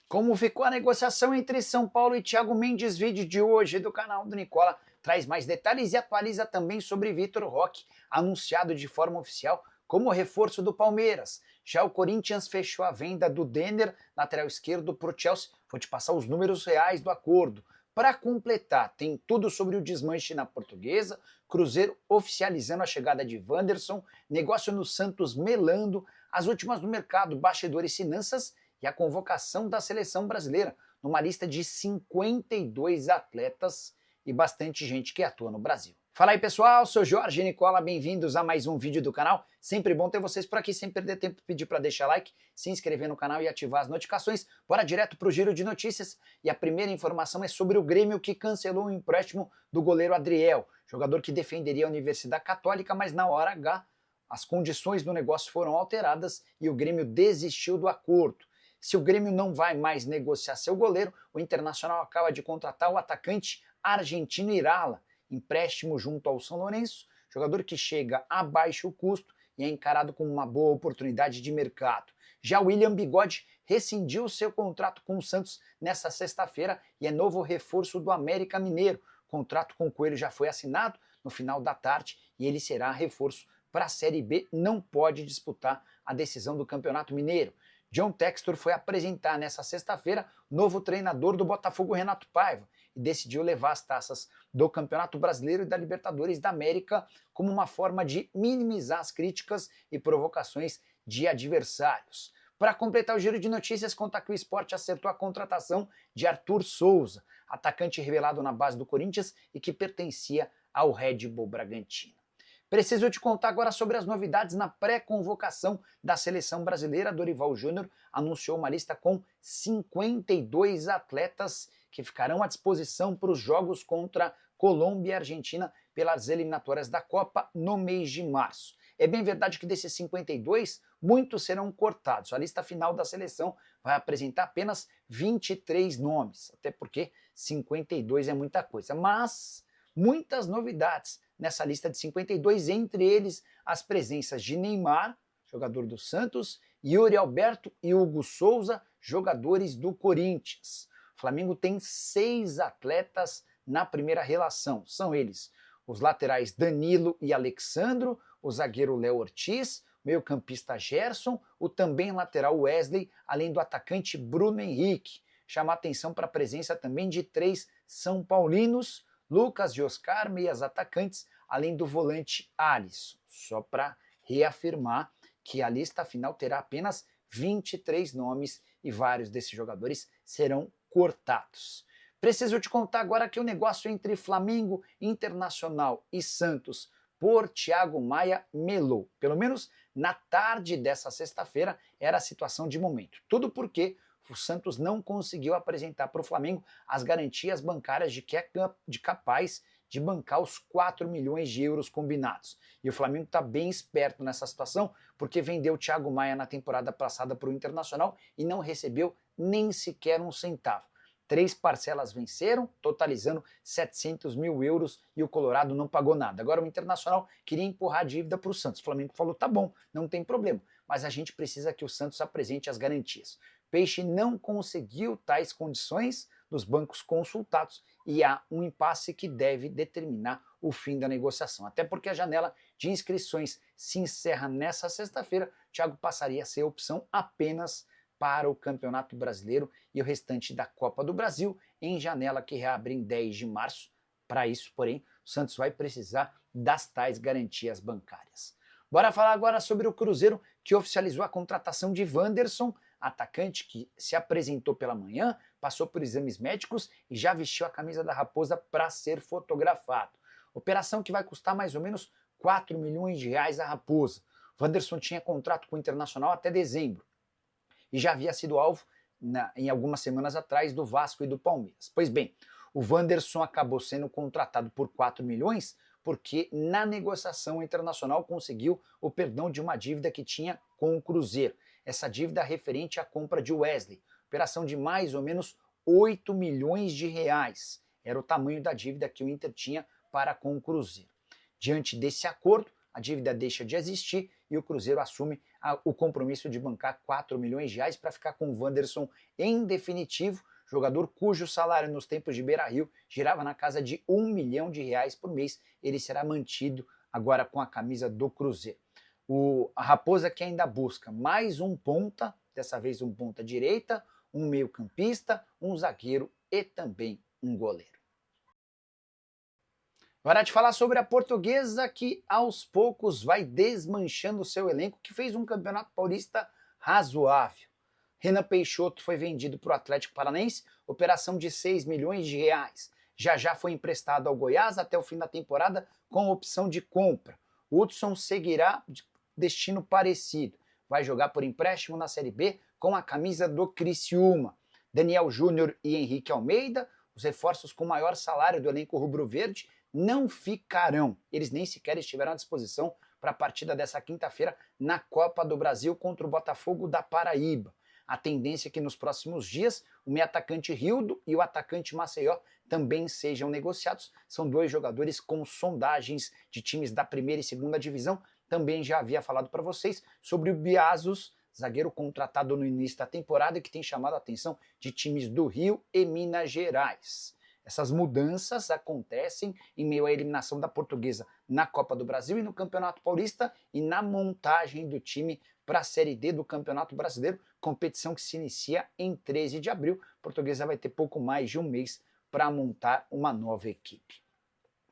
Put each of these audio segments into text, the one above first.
Como ficou a negociação entre São Paulo e Thiago Mendes? Vídeo de hoje do canal do Nicola traz mais detalhes e atualiza também sobre Vitor Roque, anunciado de forma oficial como reforço do Palmeiras. Já o Corinthians fechou a venda do Denner, lateral esquerdo, para o Chelsea. Vou te passar os números reais do acordo. Para completar, tem tudo sobre o desmanche na Portuguesa, Cruzeiro oficializando a chegada de Wanderson, negócio no Santos melando, as últimas do mercado, bastidores e finanças e a convocação da seleção brasileira, numa lista de 52 atletas e bastante gente que atua no Brasil. Fala aí pessoal, sou Jorge Nicola, bem-vindos a mais um vídeo do canal. Sempre bom ter vocês por aqui, sem perder tempo, pedir para deixar like, se inscrever no canal e ativar as notificações. Bora direto para o giro de notícias e a primeira informação é sobre o Grêmio que cancelou o empréstimo do goleiro Adriel, jogador que defenderia a Universidade Católica, mas na hora H as condições do negócio foram alteradas e o Grêmio desistiu do acordo. Se o Grêmio não vai mais negociar seu goleiro, o Internacional acaba de contratar o atacante argentino Irala, empréstimo junto ao São Lourenço, jogador que chega a baixo custo e é encarado como uma boa oportunidade de mercado. Já o William Bigode rescindiu seu contrato com o Santos nesta sexta-feira e é novo reforço do América Mineiro. O contrato com o Coelho já foi assinado no final da tarde e ele será reforço para a Série B, não pode disputar a decisão do Campeonato Mineiro. John Textor foi apresentar nessa sexta-feira o novo treinador do Botafogo, Renato Paiva, e decidiu levar as taças do Campeonato Brasileiro e da Libertadores da América como uma forma de minimizar as críticas e provocações de adversários. Para completar o giro de notícias, conta que o Sport acertou a contratação de Arthur Souza, atacante revelado na base do Corinthians e que pertencia ao Red Bull Bragantino. Preciso te contar agora sobre as novidades na pré-convocação da seleção brasileira. Dorival Júnior anunciou uma lista com 52 atletas que ficarão à disposição para os jogos contra Colômbia e Argentina pelas eliminatórias da Copa no mês de março. É bem verdade que desses 52, muitos serão cortados. A lista final da seleção vai apresentar apenas 23 nomes, até porque 52 é muita coisa, mas muitas novidades nessa lista de 52, entre eles as presenças de Neymar, jogador do Santos, Yuri Alberto e Hugo Souza, jogadores do Corinthians. O Flamengo tem 6 atletas na primeira relação, são eles os laterais Danilo e Alexandro, o zagueiro Léo Ortiz, o meio-campista Gerson, o também lateral Wesley, além do atacante Bruno Henrique. Chama atenção para a presença também de 3 São Paulinos, Lucas e Oscar, meias atacantes, além do volante Alisson. Só para reafirmar que a lista final terá apenas 23 nomes e vários desses jogadores serão cortados. Preciso te contar agora que o negócio entre Flamengo, Internacional e Santos por Thiago Maia melou. Pelo menos na tarde dessa sexta-feira era a situação de momento. Tudo porque o Santos não conseguiu apresentar para o Flamengo as garantias bancárias de que é capaz de bancar os 4 milhões de euros combinados. E o Flamengo está bem esperto nessa situação, porque vendeu o Thiago Maia na temporada passada para o Internacional e não recebeu nem sequer um centavo. 3 parcelas venceram, totalizando 700 mil euros e o Colorado não pagou nada. Agora o Internacional queria empurrar a dívida para o Santos. O Flamengo falou, tá bom, não tem problema, mas a gente precisa que o Santos apresente as garantias. Peixe não conseguiu tais condições dos bancos consultados e há um impasse que deve determinar o fim da negociação. Até porque a janela de inscrições se encerra nessa sexta-feira, Thiago passaria a ser opção apenas para o Campeonato Brasileiro e o restante da Copa do Brasil em janela que reabre em 10 de março. Para isso, porém, o Santos vai precisar das tais garantias bancárias. Bora falar agora sobre o Cruzeiro, que oficializou a contratação de Wanderson, atacante que se apresentou pela manhã, passou por exames médicos e já vestiu a camisa da Raposa para ser fotografado. Operação que vai custar mais ou menos 4 milhões de reais à Raposa. Wanderson tinha contrato com o Internacional até dezembro e já havia sido alvo em algumas semanas atrás do Vasco e do Palmeiras. Pois bem, o Wanderson acabou sendo contratado por 4 milhões porque na negociação internacional conseguiu o perdão de uma dívida que tinha com o Cruzeiro. Essa dívida referente à compra de Wesley, operação de mais ou menos 8 milhões de reais. Era o tamanho da dívida que o Inter tinha para com o Cruzeiro. Diante desse acordo, a dívida deixa de existir e o Cruzeiro assume o compromisso de bancar 4 milhões de reais para ficar com o Wanderson em definitivo, jogador cujo salário nos tempos de Beira-Rio girava na casa de 1 milhão de reais por mês. Ele será mantido agora com a camisa do Cruzeiro. A Raposa que ainda busca mais um ponta, dessa vez um ponta direita, um meio-campista, um zagueiro e também um goleiro. Agora de falar sobre a Portuguesa, que aos poucos vai desmanchando o seu elenco, que fez um campeonato paulista razoável. Renan Peixoto foi vendido para o Atlético Paranaense, operação de 6 milhões de reais. Já foi emprestado ao Goiás até o fim da temporada com opção de compra. Hudson seguirá de destino parecido. Vai jogar por empréstimo na Série B com a camisa do Criciúma. Daniel Júnior e Henrique Almeida, os reforços com maior salário do elenco rubro-verde, não ficarão. Eles nem sequer estiveram à disposição para a partida dessa quinta-feira na Copa do Brasil contra o Botafogo da Paraíba. A tendência é que nos próximos dias o meio-atacante Rildo e o atacante Maceió também sejam negociados. São dois jogadores com sondagens de times da primeira e segunda divisão. Também já havia falado para vocês sobre o Biazos, zagueiro contratado no início da temporada e que tem chamado a atenção de times do Rio e Minas Gerais. Essas mudanças acontecem em meio à eliminação da Portuguesa na Copa do Brasil e no Campeonato Paulista e na montagem do time para a Série D do Campeonato Brasileiro, competição que se inicia em 13 de abril. A Portuguesa vai ter pouco mais de um mês para montar uma nova equipe.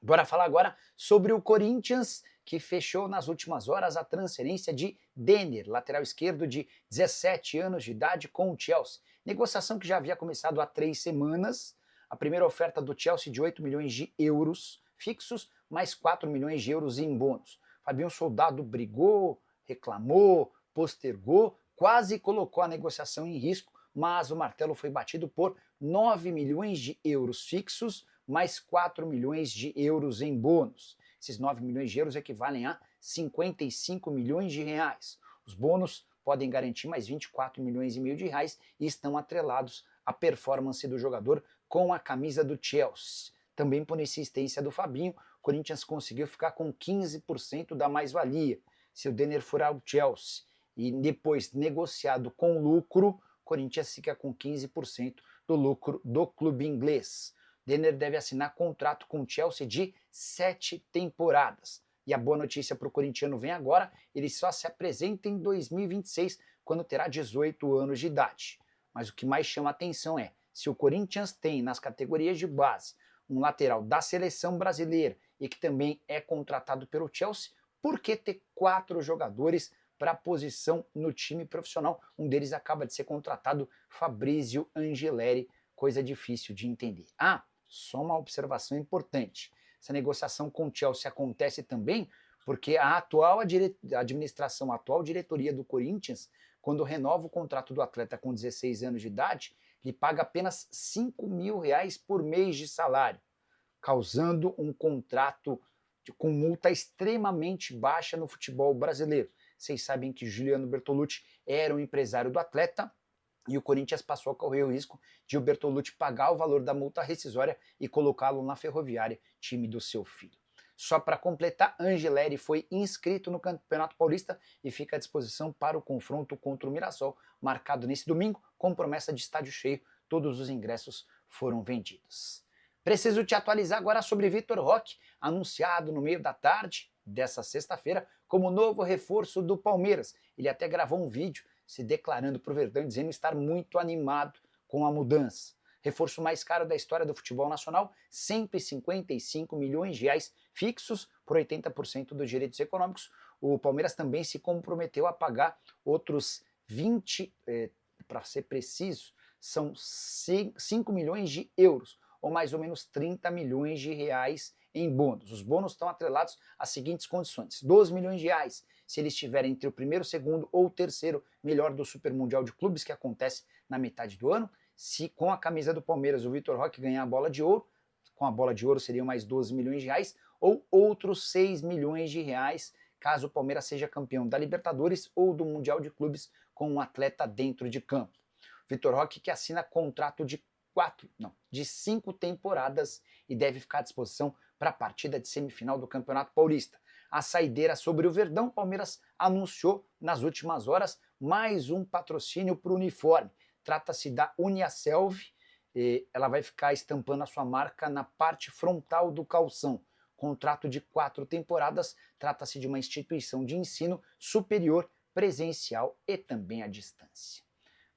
Bora falar agora sobre o Corinthians, que fechou nas últimas horas a transferência de Denner, lateral esquerdo de 17 anos de idade, com o Chelsea. Negociação que já havia começado há 3 semanas. A primeira oferta do Chelsea de 8 milhões de euros fixos, mais 4 milhões de euros em bônus. Fabinho Soldado brigou, reclamou, postergou, quase colocou a negociação em risco, mas o martelo foi batido por 9 milhões de euros fixos, mais 4 milhões de euros em bônus. Esses 9 milhões de euros equivalem a 55 milhões de reais. Os bônus podem garantir mais 24 milhões e meio de reais e estão atrelados à performance do jogador com a camisa do Chelsea. Também por insistência do Fabinho, o Corinthians conseguiu ficar com 15% da mais-valia. Se o Denner for ao Chelsea e depois negociado com lucro, o Corinthians fica com 15% do lucro do clube inglês. Denner deve assinar contrato com o Chelsea de 7 temporadas. E a boa notícia para o corintiano vem agora, ele só se apresenta em 2026, quando terá 18 anos de idade. Mas o que mais chama a atenção é, se o Corinthians tem nas categorias de base um lateral da seleção brasileira e que também é contratado pelo Chelsea, por que ter 4 jogadores para a posição no time profissional? Um deles acaba de ser contratado, Fabrício Angeleri, coisa difícil de entender. Só uma observação importante. Essa negociação com o Chelsea acontece também porque a atual administração, a atual diretoria do Corinthians, quando renova o contrato do atleta com 16 anos de idade, lhe paga apenas 5 mil reais por mês de salário, causando um contrato com multa extremamente baixa no futebol brasileiro. Vocês sabem que Juliano Bertolucci era o empresário do atleta e o Corinthians passou a correr o risco de o Bertolucci pagar o valor da multa rescisória e colocá-lo na Ferroviária, time do seu filho. Só para completar, Angeleri foi inscrito no Campeonato Paulista e fica à disposição para o confronto contra o Mirassol, marcado nesse domingo, com promessa de estádio cheio. Todos os ingressos foram vendidos. Preciso te atualizar agora sobre Vitor Roque, anunciado no meio da tarde dessa sexta-feira como novo reforço do Palmeiras. Ele até gravou um vídeo se declarando para o Verdão, dizendo estar muito animado com a mudança. Reforço mais caro da história do futebol nacional, 155 milhões de reais fixos por 80% dos direitos econômicos. O Palmeiras também se comprometeu a pagar outros 20, para ser preciso, são 5 milhões de euros, ou mais ou menos 30 milhões de reais em bônus. Os bônus estão atrelados às seguintes condições: 12 milhões de reais se ele estiver entre o primeiro, segundo ou terceiro melhor do Super Mundial de Clubes, que acontece na metade do ano. Se com a camisa do Palmeiras o Vitor Roque ganhar a bola de ouro, com a bola de ouro seriam mais 12 milhões de reais, ou outros 6 milhões de reais, caso o Palmeiras seja campeão da Libertadores ou do Mundial de Clubes com um atleta dentro de campo. Vitor Roque que assina contrato de 5 temporadas e deve ficar à disposição para a partida de semifinal do Campeonato Paulista. a saideira sobre o Verdão, o Palmeiras anunciou nas últimas horas mais um patrocínio para o uniforme. Trata-se da Uniaselv, ela vai ficar estampando a sua marca na parte frontal do calção. Contrato de 4 temporadas, trata-se de uma instituição de ensino superior, presencial e também à distância.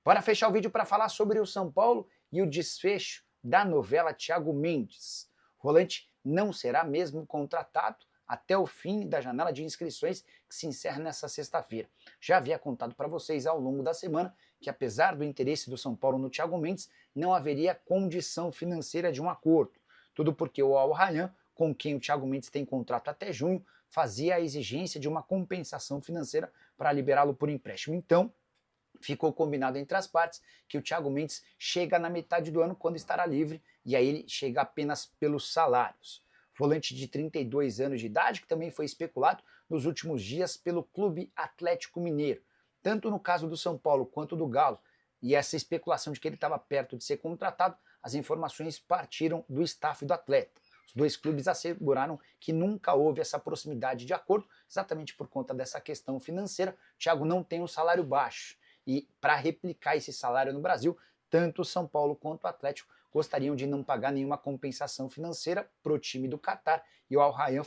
Bora fechar o vídeo para falar sobre o São Paulo e o desfecho da novela Thiago Mendes. O volante não será mesmo contratado até o fim da janela de inscrições que se encerra nesta sexta-feira. Já havia contado para vocês ao longo da semana que, apesar do interesse do São Paulo no Thiago Mendes, não haveria condição financeira de um acordo. Tudo porque o Al Rayyan, com quem o Thiago Mendes tem contrato até junho, fazia a exigência de uma compensação financeira para liberá-lo por empréstimo. Então, ficou combinado entre as partes que o Thiago Mendes chega na metade do ano, quando estará livre, e aí ele chega apenas pelos salários. Volante de 32 anos de idade, que também foi especulado nos últimos dias pelo Clube Atlético Mineiro. Tanto no caso do São Paulo quanto do Galo, e essa especulação de que ele estava perto de ser contratado, as informações partiram do staff do atleta. Os dois clubes asseguraram que nunca houve essa proximidade de acordo, exatamente por conta dessa questão financeira. O Thiago não tem um salário baixo, e para replicar esse salário no Brasil, tanto o São Paulo quanto o Atlético gostariam de não pagar nenhuma compensação financeira para o time do Catar, e o Al Rayyan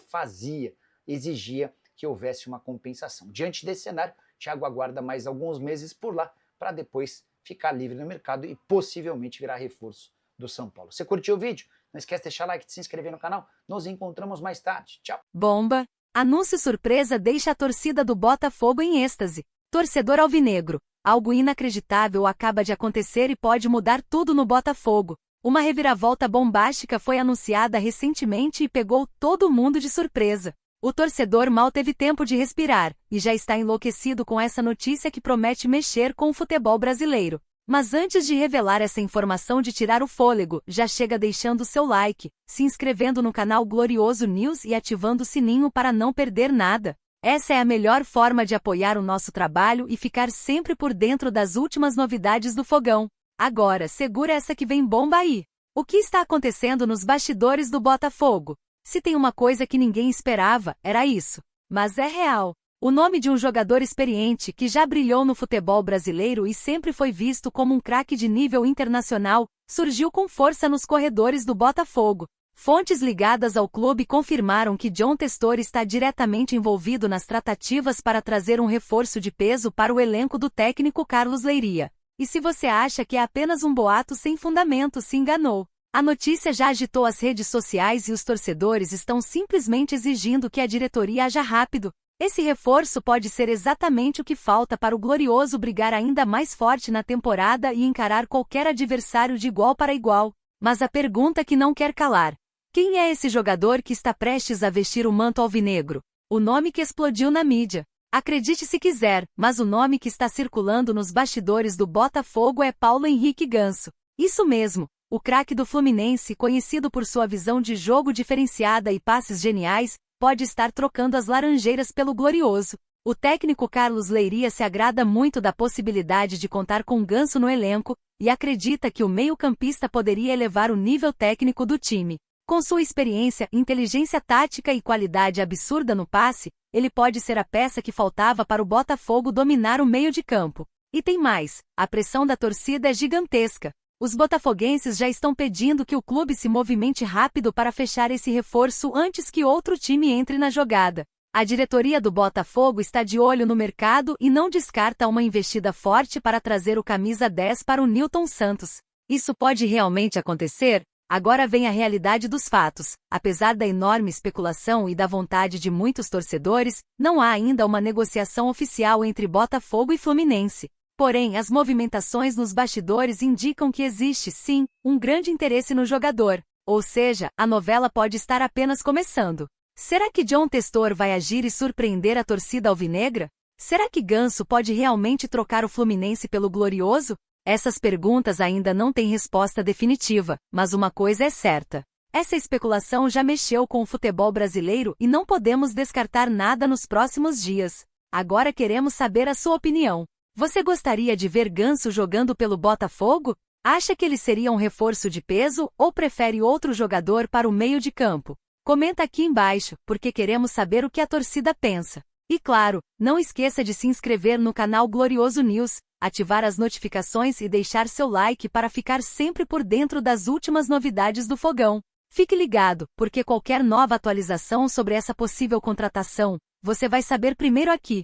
exigia que houvesse uma compensação. Diante desse cenário, Thiago aguarda mais alguns meses por lá para depois ficar livre no mercado e possivelmente virar reforço do São Paulo. Você curtiu o vídeo? Não esquece de deixar like e de se inscrever no canal. Nos encontramos mais tarde. Tchau! Bomba! Anúncio surpresa deixa a torcida do Botafogo em êxtase. Torcedor alvinegro. Algo inacreditável acaba de acontecer e pode mudar tudo no Botafogo. Uma reviravolta bombástica foi anunciada recentemente e pegou todo mundo de surpresa. O torcedor mal teve tempo de respirar, e já está enlouquecido com essa notícia que promete mexer com o futebol brasileiro. Mas antes de revelar essa informação de tirar o fôlego, já chega deixando seu like, se inscrevendo no canal Glorioso News e ativando o sininho para não perder nada. Essa é a melhor forma de apoiar o nosso trabalho e ficar sempre por dentro das últimas novidades do Fogão. Agora, segura essa que vem bomba aí. O que está acontecendo nos bastidores do Botafogo? Se tem uma coisa que ninguém esperava, era isso. Mas é real. O nome de um jogador experiente que já brilhou no futebol brasileiro e sempre foi visto como um craque de nível internacional, surgiu com força nos corredores do Botafogo. Fontes ligadas ao clube confirmaram que John Testor está diretamente envolvido nas tratativas para trazer um reforço de peso para o elenco do técnico Carlos Leiria. E se você acha que é apenas um boato sem fundamento, se enganou. A notícia já agitou as redes sociais e os torcedores estão simplesmente exigindo que a diretoria haja rápido. Esse reforço pode ser exatamente o que falta para o Glorioso brigar ainda mais forte na temporada e encarar qualquer adversário de igual para igual. Mas a pergunta que não quer calar: quem é esse jogador que está prestes a vestir o manto alvinegro? O nome que explodiu na mídia. Acredite se quiser, mas o nome que está circulando nos bastidores do Botafogo é Paulo Henrique Ganso. Isso mesmo, o craque do Fluminense, conhecido por sua visão de jogo diferenciada e passes geniais, pode estar trocando as laranjeiras pelo Glorioso. O técnico Carlos Leiria se agrada muito da possibilidade de contar com Ganso no elenco e acredita que o meio-campista poderia elevar o nível técnico do time. Com sua experiência, inteligência tática e qualidade absurda no passe, ele pode ser a peça que faltava para o Botafogo dominar o meio de campo. E tem mais, a pressão da torcida é gigantesca. Os botafoguenses já estão pedindo que o clube se movimente rápido para fechar esse reforço antes que outro time entre na jogada. A diretoria do Botafogo está de olho no mercado e não descarta uma investida forte para trazer o camisa 10 para o Nilton Santos. Isso pode realmente acontecer? Agora vem a realidade dos fatos. Apesar da enorme especulação e da vontade de muitos torcedores, não há ainda uma negociação oficial entre Botafogo e Fluminense. Porém, as movimentações nos bastidores indicam que existe, sim, um grande interesse no jogador. Ou seja, a novela pode estar apenas começando. Será que John Testor vai agir e surpreender a torcida alvinegra? Será que Ganso pode realmente trocar o Fluminense pelo Glorioso? Essas perguntas ainda não têm resposta definitiva, mas uma coisa é certa. Essa especulação já mexeu com o futebol brasileiro e não podemos descartar nada nos próximos dias. Agora queremos saber a sua opinião. Você gostaria de ver Ganso jogando pelo Botafogo? Acha que ele seria um reforço de peso ou prefere outro jogador para o meio de campo? Comenta aqui embaixo, porque queremos saber o que a torcida pensa. E claro, não esqueça de se inscrever no canal Glorioso News, ativar as notificações e deixar seu like para ficar sempre por dentro das últimas novidades do Fogão. Fique ligado, porque qualquer nova atualização sobre essa possível contratação, você vai saber primeiro aqui.